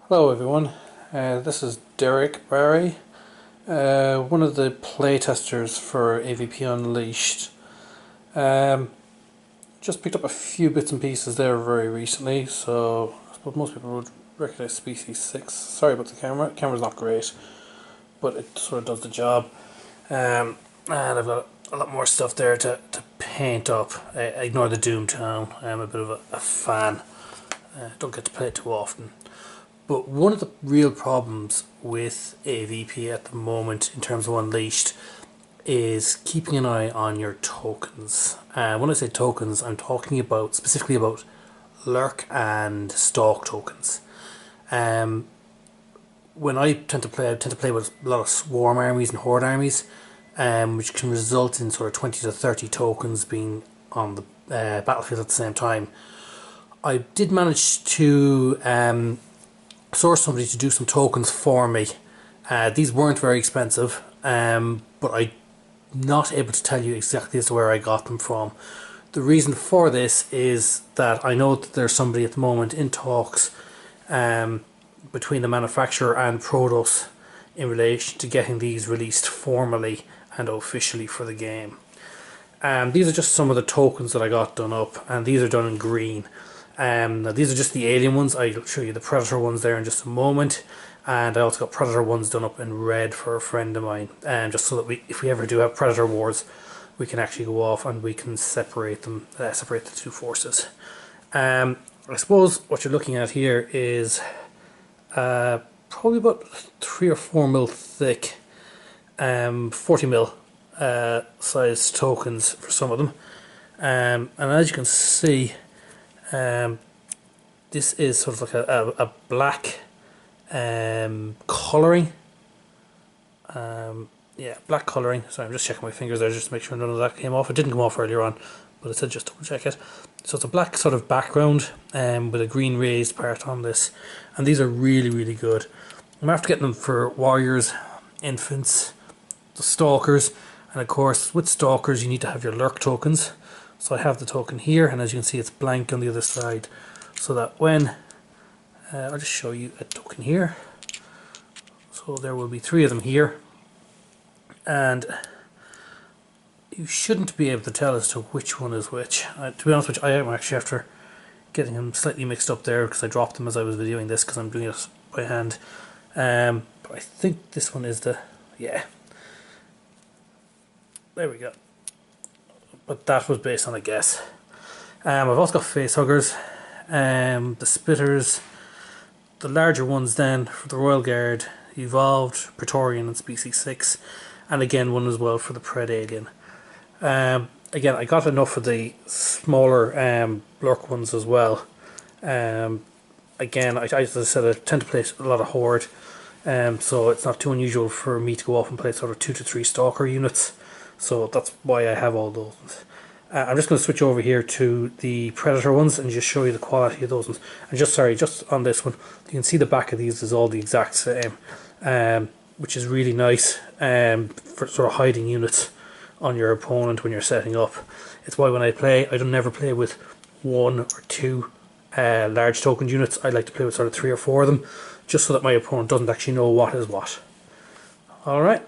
Hello everyone, this is Derek Barry, one of the playtesters for AVP Unleashed. Just picked up a few bits and pieces there very recently, so I suppose most people would recognise Species 6. Sorry about the camera, camera's not great, but it sort of does the job. And I've got a lot more stuff there to paint up. Ignore the Doomtown, I'm a bit of a fan, don't get to play it too often. But one of the real problems with AVP at the moment in terms of Unleashed is keeping an eye on your tokens. When I say tokens, I'm talking about specifically about lurk and stalk tokens. When I tend to play with a lot of swarm armies and horde armies, which can result in sort of 20 to 30 tokens being on the battlefield at the same time. I did manage to source somebody to do some tokens for me. These weren't very expensive, but I'm not able to tell you exactly as to where I got them from. The reason for this is that I know that there's somebody at the moment in talks between the manufacturer and Prodos in relation to getting these released formally and officially for the game. These are just some of the tokens that I got done up, and these are done in green. Now these are just the alien ones. I'll show you the predator ones there in just a moment, and I also got predator ones done up in red for a friend of mine, just so that if we ever do have predator wars, we can actually go off and we can separate them, separate the two forces. I suppose what you're looking at here is probably about 3 or 4 mil thick, 40 mil size tokens for some of them, and as you can see, this is sort of like a black colouring. Yeah, black colouring. Sorry, I'm just checking my fingers there just to make sure none of that came off. It didn't come off earlier on, but I said just double check it. So it's a black sort of background with a green raised part on this, and these are really, really good. I'm after getting them for warriors, infants, the stalkers, and of course with stalkers you need to have your lurk tokens. So I have the token here, and as you can see it's blank on the other side, so that when I'll just show you a token here. So there will be 3 of them here, and you shouldn't be able to tell as to which one is which. To be honest with you, I am actually after getting them slightly mixed up there because I dropped them as I was videoing this because I'm doing it by hand. But I think this one is yeah. There we go. But that was based on a guess. I've also got facehuggers, the spitters, the larger ones then for the Royal Guard, Evolved, Praetorian and Species 6, and again one as well for the Pred Alien. Again, I got enough of the smaller lurk ones as well. Again, as I said, I tend to play a lot of Horde, so it's not too unusual for me to go off and play sort of 2 to 3 Stalker units. So that's why I have all those ones. I'm just going to switch over here to the Predator ones and just show you the quality of those ones. And just on this one, you can see the back of these is all the exact same, which is really nice for sort of hiding units on your opponent when you're setting up. It's why when I play, I don't never play with 1 or 2 large token units. I like to play with sort of 3 or 4 of them, just so that my opponent doesn't actually know what is what. Alright.